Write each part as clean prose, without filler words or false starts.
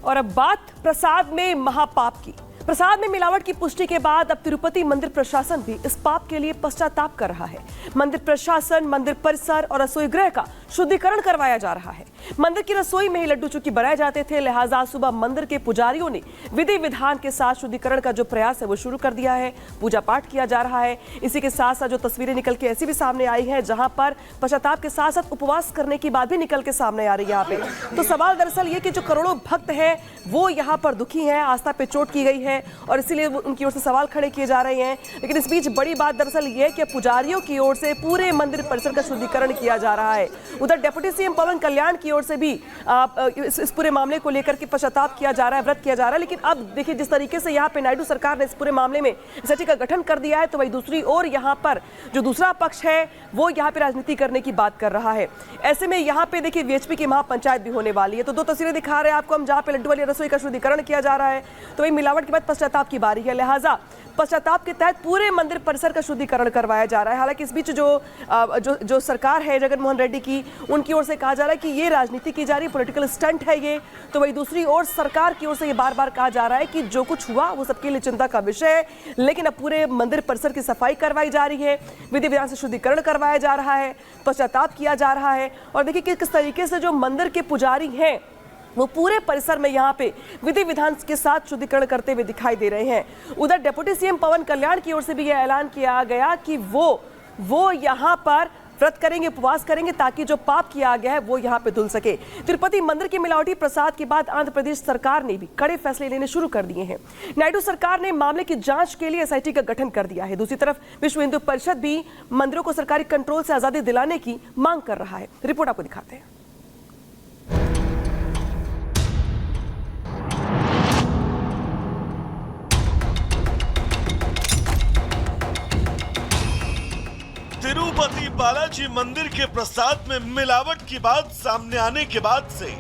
और अब बात प्रसाद में महापाप की। प्रसाद में मिलावट की पुष्टि के बाद अब तिरुपति मंदिर प्रशासन भी इस पाप के लिए पश्चाताप कर रहा है। मंदिर प्रशासन मंदिर परिसर और रसोई गृह का शुद्धिकरण करवाया जा रहा है। मंदिर की रसोई में ही लड्डू चूकी बनाए जाते थे, लिहाजा सुबह मंदिर के पुजारियों ने विधि विधान के साथ शुद्धिकरण का जो प्रयास है वो शुरू कर दिया है। पूजा पाठ किया जा रहा है। इसी के साथ साथ जो तस्वीरें निकल के ऐसी भी सामने आई है जहां पर पश्चाताप के साथ साथ उपवास करने की बात भी निकल के सामने आ रही है यहाँ पे। तो सवाल दरअसल ये कि जो करोड़ों भक्त हैं वो यहाँ पर दुखी हैं, आस्था पे चोट की गई है और इसीलिए उनकी ओर से सवाल खड़े किए जा रहे हैं। लेकिन इस बीच बड़ी बात दरअसल ये है कि पुजारियों की ओर से पूरे मंदिर परिसर का शुद्धिकरण किया जा रहा है। उधर डिप्टी सीएम पवन कल्याण की ओर से भी इस पूरे मामले को लेकर के पश्चाताप किया जा रहा है, व्रत किया जा रहा है। लेकिन अब देखिए जिस तरीके से यहाँ पे नायडू सरकार ने इस पूरे मामले में एसआईटी का गठन कर दिया है, तो वही दूसरी ओर यहाँ पर जो दूसरा पक्ष है वो यहाँ पे राजनीति करने की बात कर रहा है। ऐसे में यहाँ पे देखिए वीएचपी की महापंचायत भी होने वाली है। तो दो तस्वीरें दिखा रहे हैं आपको हम जहाँ पे लड्डू वाली रसोई का शुद्धिकरण किया जा रहा है, तो वही मिलावट के बाद पश्चाताप की बारी है। लिहाजा पश्चाताप के तहत पूरे मंदिर परिसर का शुद्धिकरण करवाया जा रहा है। हालांकि इस बीच जो सरकार है जगनमोहन रेड्डी की, उनकी ओर से कहा जा रहा है कि ये राजनीति की जा रही है, पॉलिटिकल स्टंट है ये। तो वही दूसरी ओर सरकार की ओर से ये बार बार कहा जा रहा है कि जो कुछ हुआ वो सबके लिए चिंता का विषय है, लेकिन अब पूरे मंदिर परिसर की सफाई करवाई जा रही है, विधि विधान से शुद्धिकरण करवाया जा रहा है, पश्चाताप किया जा रहा है। और देखिए कि किस तरीके से जो मंदिर के पुजारी हैं वो पूरे परिसर में यहाँ पे विधि विधान के साथ शुद्धिकरण करते हुए दिखाई दे रहे हैं। उधर डिप्टी सीएम पवन कल्याण की ओर से भी यह ऐलान किया गया कि वो यहाँ पर व्रत करेंगे, उपवास करेंगे ताकि जो पाप किया गया है वो यहाँ पे धुल सके। तिरुपति मंदिर के मिलावटी प्रसाद के बाद आंध्र प्रदेश सरकार ने भी कड़े फैसले लेने शुरू कर दिए हैं। नायडू सरकार ने मामले की जांच के लिए एसआईटी का गठन कर दिया है। दूसरी तरफ विश्व हिंदू परिषद भी मंदिरों को सरकारी कंट्रोल से आजादी दिलाने की मांग कर रहा है। रिपोर्ट आपको दिखाते हैं। तिरुपति बालाजी मंदिर के प्रसाद में मिलावट की बात सामने आने के बाद से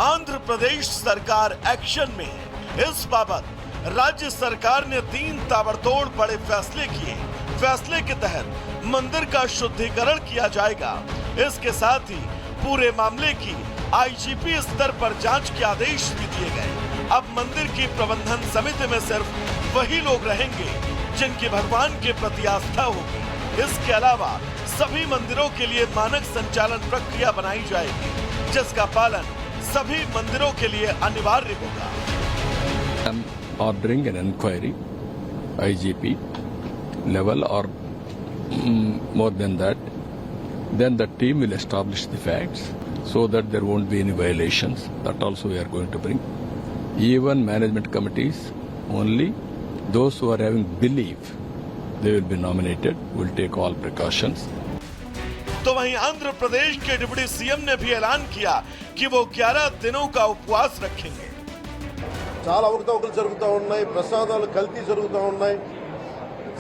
आंध्र प्रदेश सरकार एक्शन में है। इस बाबत राज्य सरकार ने 3 ताबड़तोड़ बड़े फैसले किए। फैसले के तहत मंदिर का शुद्धिकरण किया जाएगा। इसके साथ ही पूरे मामले की आईजीपी स्तर पर जांच के आदेश भी दिए गए। अब मंदिर की प्रबंधन समिति में सिर्फ वही लोग रहेंगे जिनकी भगवान के प्रति आस्था होगी। इसके अलावा सभी मंदिरों के लिए मानक संचालन प्रक्रिया बनाई जाएगी, जिसका पालन सभी मंदिरों के लिए अनिवार्य होगा। I'm ordering an inquiry, IGP level or more than that. Then the team will establish the facts so that there won't be any violations. That also we are going to bring. Even management committees, only those who are having belief, they will be nominated. We'll take all precautions. तो वहीं आंध्र प्रदेश के deputy CM ने भी ऐलान किया कि वो 11 दिनों का उपवास रखेंगे। చాలా అవకతవకలు జరుగుతూ ఉన్నాయి, ప్రసాదాలు కల్తీ జరుగుతూ ఉన్నాయి,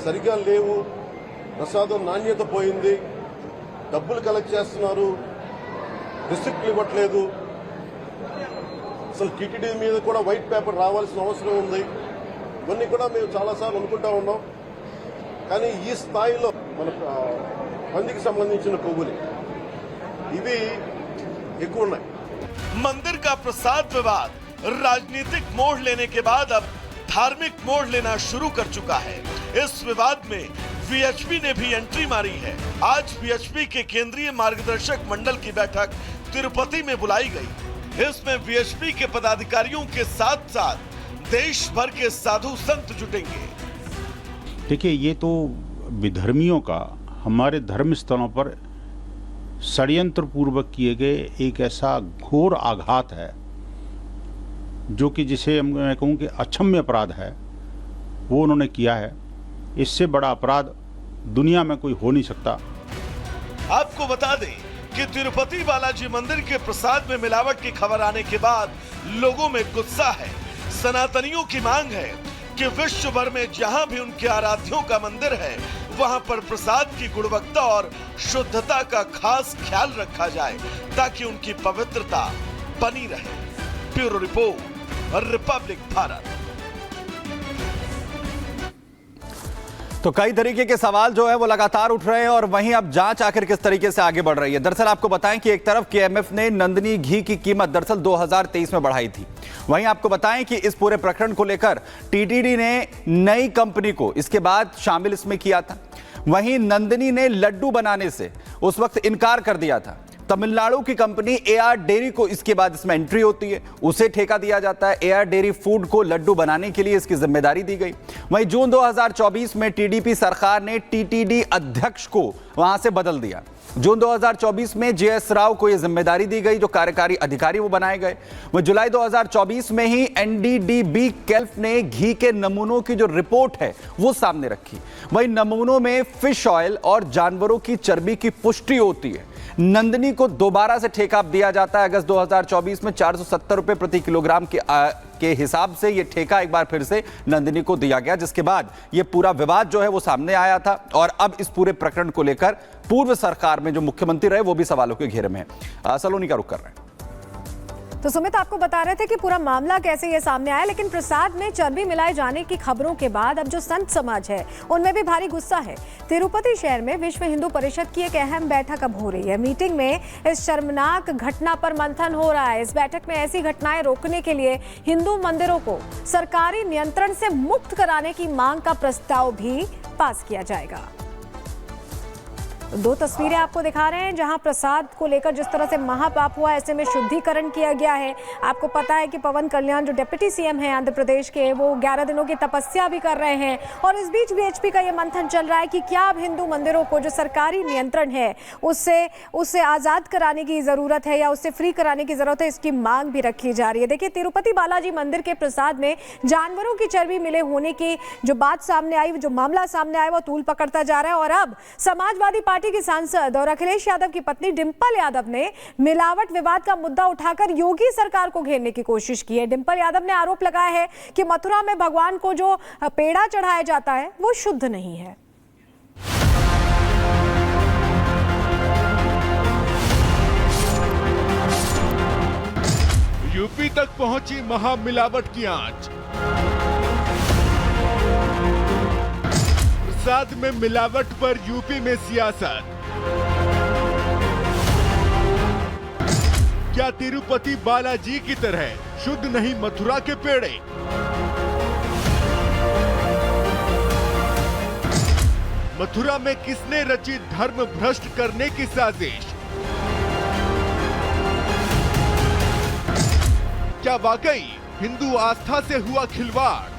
సరిగా లేవు, ప్రసాదం నాణ్యత పోయింది, డబ్బులు కలెక్ట్ చేస్తున్నారు, రిసిప్ట్లు ఇవ్వట్లేదు, అసలు టీటీడీ మీద కూడా వైట్ పేపర్ రావాల్సిన అవసరం ఉంది। ఇవన్నీ కూడా మేము చాలాసార్లు అనుకుంటా ఉన్నాం, కానీ ఈ స్థాయిలో మన పందికి సంబంధించిన కొవ్వులు ఇవి ఎక్కువ ఉన్నాయి। मंदिर का प्रसाद विवाद राजनीतिक मोड़ लेने के बाद अब धार्मिक मोड़ लेना शुरू कर चुका है। इस विवाद में वीएचपी ने भी एंट्री मारी है। आज वीएचपी के केंद्रीय मार्गदर्शक मंडल की बैठक तिरुपति में बुलाई गई। इसमें वीएचपी के पदाधिकारियों के साथ साथ देश भर के साधु संत जुटेंगे। देखिए, ये तो विधर्मियों का हमारे धर्म स्थलों पर षड्यंत्र पूर्वक किए गए एक ऐसा घोर आघात है जो कि जिसे मैं कहूँ कि अक्षम्य अपराध है, वो उन्होंने किया है। इससे बड़ा अपराध दुनिया में कोई हो नहीं सकता। आपको बता दें कि तिरुपति बालाजी मंदिर के प्रसाद में मिलावट की खबर आने के बाद लोगों में गुस्सा है। सनातनियों की मांग है कि विश्व भर में जहां भी उनके आराध्यों का मंदिर है वहां पर प्रसाद की गुणवत्ता और शुद्धता का खास ख्याल रखा जाए ताकि उनकी पवित्रता बनी रहे। Bureau report, Republic Bharat. तो कई तरीके के सवाल जो है वो लगातार उठ रहे हैं और वहीं अब जांच आखिर किस तरीके से आगे बढ़ रही है। दरअसल आपको बताएं कि एक तरफ केएमएफ ने नंदिनी घी की कीमत दरअसल 2023 में बढ़ाई थी वहीं आपको बताएं कि इस पूरे प्रकरण को लेकर टीटीडी ने नई कंपनी को इसके बाद शामिल इसमें किया था। वहीं नंदिनी ने लड्डू बनाने से उस वक्त इनकार कर दिया था। तमिलनाडु की कंपनी एआर डेयरी को इसके बाद इसमें एंट्री होती है, उसे ठेका दिया जाता है। एआर डेयरी फूड को लड्डू बनाने के लिए इसकी जिम्मेदारी दी गई। वहीं जून 2024 में टीडीपी सरकार ने टीटीडी अध्यक्ष को वहां से बदल दिया। जून 2024 में जेएस राव को यह जिम्मेदारी दी गई, जो कार्यकारी अधिकारी वो बनाए गए। वह जुलाई 2024 में ही एनडीडीबी कैल्फ ने घी के नमूनों की जो रिपोर्ट है वो सामने रखी। वही नमूनों में फिश ऑयल और जानवरों की चर्बी की पुष्टि होती है। नंदिनी को दोबारा से ठेका दिया जाता है। अगस्त 2024 में 470 रुपए प्रति किलोग्राम के हिसाब से यह ठेका एक बार फिर से नंदिनी को दिया गया, जिसके बाद यह पूरा विवाद जो है वो सामने आया था। और अब इस पूरे प्रकरण को लेकर पूर्व सरकार में जो मुख्यमंत्री रहे वो भी सवालों के घेरे में है। सलोनी का रुख कर रहे हैं। तो सुमित आपको बता रहे थे कि पूरा मामला कैसे ये सामने आया, लेकिन प्रसाद में चर्बी मिलाए जाने की खबरों के बाद अब जो संत समाज है उनमें भी भारी गुस्सा है। तिरुपति शहर में विश्व हिंदू परिषद की एक अहम बैठक अब हो रही है। मीटिंग में इस शर्मनाक घटना पर मंथन हो रहा है। इस बैठक में ऐसी घटनाएं रोकने के लिए हिंदू मंदिरों को सरकारी नियंत्रण से मुक्त कराने की मांग का प्रस्ताव भी पास किया जाएगा। दो तस्वीरें आपको दिखा रहे हैं जहां प्रसाद को लेकर जिस तरह से महापाप हुआ, ऐसे में शुद्धिकरण किया गया है। आपको पता है कि पवन कल्याण जो डिप्टी सीएम है आंध्र प्रदेश के, वो 11 दिनों की तपस्या भी कर रहे हैं। और इस बीच बीएचपी का ये मंथन चल रहा है कि क्या अब हिंदू मंदिरों को जो सरकारी नियंत्रण है उससे आज़ाद कराने की ज़रूरत है या उससे फ्री कराने की ज़रूरत है। इसकी मांग भी रखी जा रही है। देखिए, तिरुपति बालाजी मंदिर के प्रसाद में जानवरों की चर्बी मिले होने की जो बात सामने आई, जो मामला सामने आया, वो तूल पकड़ता जा रहा है। और अब समाजवादी पार्टी की सांसद और अखिलेश यादव की पत्नी डिंपल यादव ने मिलावट विवाद का मुद्दा उठाकर योगी सरकार को घेरने की कोशिश की है। डिंपल यादव ने आरोप लगाया है कि मथुरा में भगवान को जो पेड़ा चढ़ाया जाता है वो शुद्ध नहीं है। यूपी तक पहुंची महामिलावट की आंच। प्रसाद में मिलावट पर यूपी में सियासत। क्या तिरुपति बालाजी की तरह शुद्ध नहीं मथुरा के पेड़े? मथुरा में किसने रची धर्म भ्रष्ट करने की साजिश? क्या वाकई हिंदू आस्था से हुआ खिलवाड़,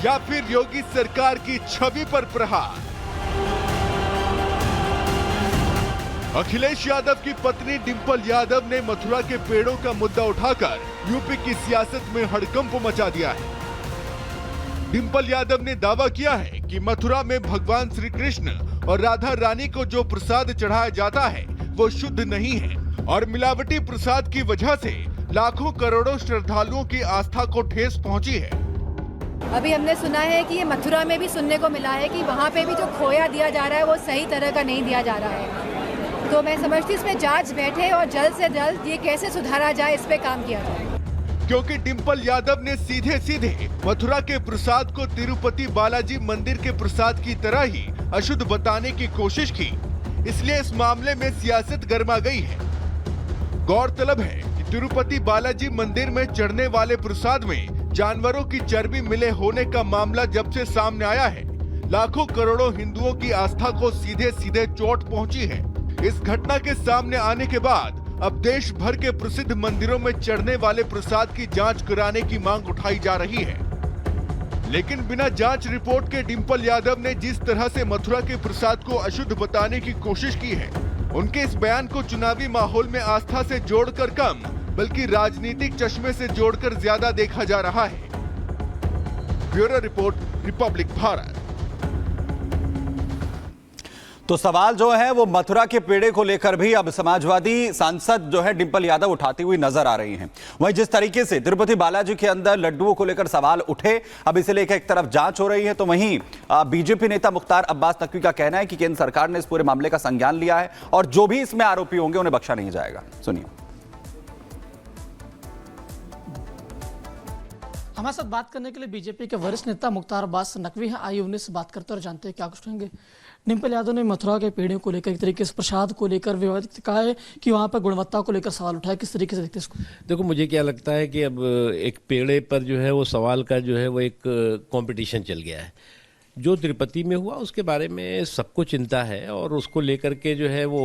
या फिर योगी सरकार की छवि पर प्रहार? अखिलेश यादव की पत्नी डिंपल यादव ने मथुरा के पेड़ों का मुद्दा उठाकर यूपी की सियासत में हड़कंप मचा दिया है। डिंपल यादव ने दावा किया है कि मथुरा में भगवान श्री कृष्ण और राधा रानी को जो प्रसाद चढ़ाया जाता है वो शुद्ध नहीं है और मिलावटी प्रसाद की वजह से लाखों करोड़ों श्रद्धालुओं की आस्था को ठेस पहुंची है। अभी हमने सुना है कि ये मथुरा में भी सुनने को मिला है कि वहाँ पे भी जो खोया दिया जा रहा है वो सही तरह का नहीं दिया जा रहा है। तो मैं समझती हूँ इसमें जांच बैठे और जल्द से जल्द ये कैसे सुधारा जाए इस पे काम किया जाए। क्योंकि डिंपल यादव ने सीधे सीधे मथुरा के प्रसाद को तिरुपति बालाजी मंदिर के प्रसाद की तरह ही अशुद्ध बताने की कोशिश की, इसलिए इस मामले में सियासत गर्मा गई है। गौरतलब है कि तिरुपति बालाजी मंदिर में चढ़ने वाले प्रसाद में जानवरों की चर्बी मिले होने का मामला जब से सामने आया है, लाखों करोड़ों हिंदुओं की आस्था को सीधे सीधे चोट पहुंची है। इस घटना के सामने आने के बाद अब देश भर के प्रसिद्ध मंदिरों में चढ़ने वाले प्रसाद की जांच कराने की मांग उठाई जा रही है। लेकिन बिना जांच रिपोर्ट के डिंपल यादव ने जिस तरह से मथुरा के प्रसाद को अशुद्ध बताने की कोशिश की है, उनके इस बयान को चुनावी माहौल में आस्था से जोड़कर कम बल्कि राजनीतिक चश्मे से जोड़कर ज्यादा देखा जा रहा है। Bureau report, Republic Bharat. तो सवाल जो है वो मथुरा के पेड़े को लेकर भी अब समाजवादी सांसद जो है डिंपल यादव उठाती हुई नजर आ रही हैं। वहीं जिस तरीके से तिरुपति बालाजी के अंदर लड्डुओं को लेकर सवाल उठे, अब इसे लेकर एक तरफ जांच हो रही है, तो वहीं बीजेपी नेता मुख्तार अब्बास नकवी का कहना है कि केंद्र सरकार ने इस पूरे मामले का संज्ञान लिया है और जो भी इसमें आरोपी होंगे उन्हें बख्शा नहीं जाएगा। सुनिए। हमारे साथ बात करने के लिए बीजेपी के वरिष्ठ नेता मुख्तार अब्बास नकवी हैं। आइए उन्हें से बात करते और जानते हैं क्या कुछ कहेंगे। डिम्पल यादव ने मथुरा के पेड़ों को लेकर, एक तरीके से प्रसाद को लेकर विवादित कहा है कि वहाँ पर गुणवत्ता को लेकर सवाल उठाया। किस तरीके से देखते हैं इसको? देखो, मुझे क्या लगता है कि अब एक पेड़े पर जो है वो सवाल का जो है वो एक कंपटीशन चल गया है। जो तिरुपति में हुआ उसके बारे में सबको चिंता है और उसको लेकर के जो है वो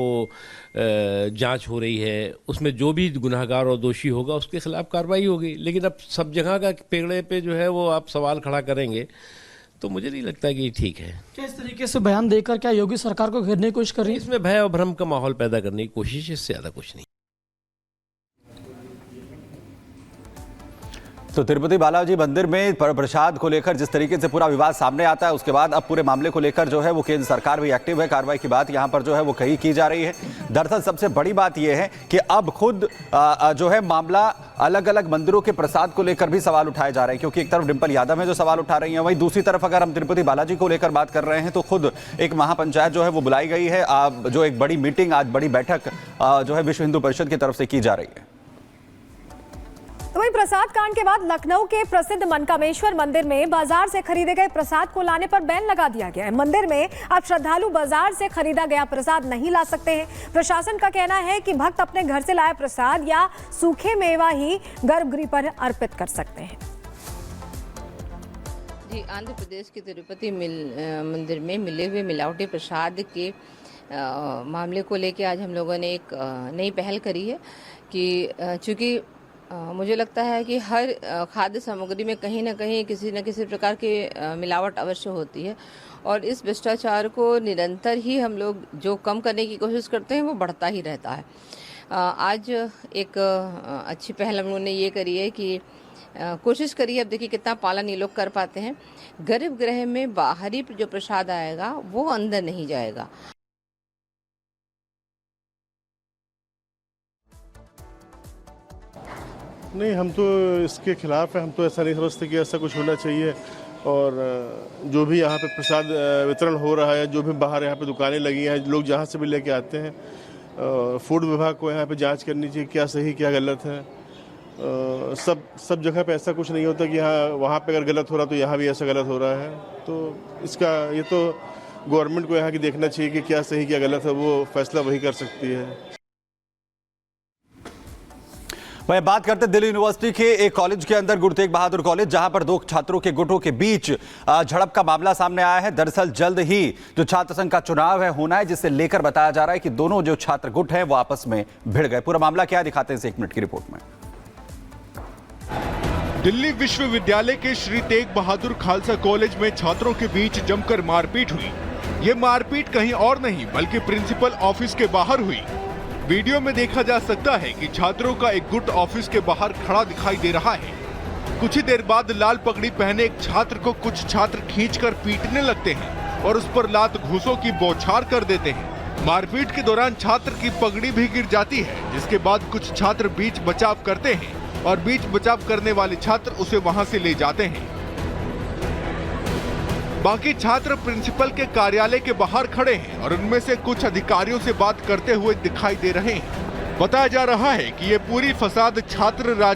जांच हो रही है। उसमें जो भी गुनहगार और दोषी होगा उसके खिलाफ कार्रवाई होगी। लेकिन अब सब जगह का पेड़े पे जो है वो आप सवाल खड़ा करेंगे तो मुझे नहीं लगता कि ठीक है। क्या इस तरीके से बयान देकर क्या योगी सरकार को घेरने की कोशिश कर रही है? इसमें भय और भ्रम का माहौल पैदा करने की कोशिश, इससे ज़्यादा कुछ नहीं। तो तिरुपति बालाजी मंदिर में प्रसाद को लेकर जिस तरीके से पूरा विवाद सामने आता है, उसके बाद अब पूरे मामले को लेकर जो है वो केंद्र सरकार भी एक्टिव है। कार्रवाई की बात यहां पर जो है वो कही की जा रही है। दरअसल सबसे बड़ी बात यह है कि अब खुद जो है मामला अलग अलग मंदिरों के प्रसाद को लेकर भी सवाल उठाए जा रहे हैं, क्योंकि एक तरफ डिम्पल यादव है जो सवाल उठा रही है, वहीं दूसरी तरफ अगर हम तिरुपति बालाजी को लेकर बात कर रहे हैं तो खुद एक महापंचायत जो है वो बुलाई गई है। जो एक बड़ी मीटिंग, आज बड़ी बैठक जो है विश्व हिंदू परिषद की तरफ से की जा रही है। तो वहीं प्रसाद कांड के बाद लखनऊ के प्रसिद्ध मनकामेश्वर मंदिर में बाजार से खरीदे गए प्रसाद को लाने पर बैन लगा दिया गया है। मंदिर में अब श्रद्धालु बाजार से खरीदा गया प्रसाद नहीं ला सकते हैं। प्रशासन का कहना है कि भक्त अपने घर से लाए प्रसाद या सूखे मेवा ही गर्भगृह पर अर्पित कर सकते हैं। जी, आंध्र प्रदेश के तिरुपति मंदिर में मिले हुए मिलावटी प्रसाद के मामले को लेकर आज हम लोगों ने एक नई पहल करी है कि चूँकि मुझे लगता है कि हर खाद्य सामग्री में कहीं ना कहीं किसी न किसी प्रकार की मिलावट अवश्य होती है और इस भ्रष्टाचार को निरंतर ही हम लोग जो कम करने की कोशिश करते हैं वो बढ़ता ही रहता है। आज एक अच्छी पहल हम लोगों ने ये करी है कि कोशिश करिए, अब देखिए कितना पालन ये लोग कर पाते हैं। गर्भगृह में बाहरी जो प्रसाद आएगा वो अंदर नहीं जाएगा। नहीं, हम तो इसके खिलाफ है। हम तो ऐसा नहीं समझते कि ऐसा कुछ होना चाहिए। और जो भी यहाँ पे प्रसाद वितरण हो रहा है, जो भी बाहर यहाँ पे दुकानें लगी हैं, लोग जहाँ से भी लेके आते हैं, फूड विभाग को यहाँ पे जांच करनी चाहिए क्या सही क्या गलत है। सब जगह पे ऐसा कुछ नहीं होता कि यहाँ वहाँ पे अगर गलत हो रहा तो यहाँ भी ऐसा गलत हो रहा है। तो इसका ये तो गवर्नमेंट को यहाँ की देखना चाहिए कि क्या सही क्या गलत है, वो फैसला वही कर सकती है। वहीं बात करते दिल्ली यूनिवर्सिटी के एक कॉलेज के अंदर, गुरु तेग बहादुर कॉलेज, जहां पर दो छात्रों के गुटों के बीच झड़प का मामला सामने आया है। दरअसल जल्द ही जो छात्र संघ का चुनाव है होना है, जिसे लेकर बताया जा रहा है कि दोनों जो छात्र गुट हैं वो आपस में भिड़ गए। पूरा मामला क्या दिखाते हैं इस 1 मिनट की रिपोर्ट में। दिल्ली विश्वविद्यालय के श्री तेग बहादुर खालसा कॉलेज में छात्रों के बीच जमकर मारपीट हुई। ये मारपीट कहीं और नहीं बल्कि प्रिंसिपल ऑफिस के बाहर हुई। वीडियो में देखा जा सकता है कि छात्रों का एक गुट ऑफिस के बाहर खड़ा दिखाई दे रहा है। कुछ ही देर बाद लाल पगड़ी पहने एक छात्र को कुछ छात्र खींचकर पीटने लगते हैं और उस पर लात घूंसों की बौछार कर देते हैं। मारपीट के दौरान छात्र की पगड़ी भी गिर जाती है, जिसके बाद कुछ छात्र बीच बचाव करते हैं और बीच बचाव करने वाले छात्र उसे वहां से ले जाते हैं। बाकी छात्र प्रिंसिपल के कार्यालय के बाहर खड़े हैं और उनमें से कुछ अधिकारियों से बात करते हुए दिखाई दे रहे हैं। बताया जा रहा है कि ये पूरी फसाद छात्र राज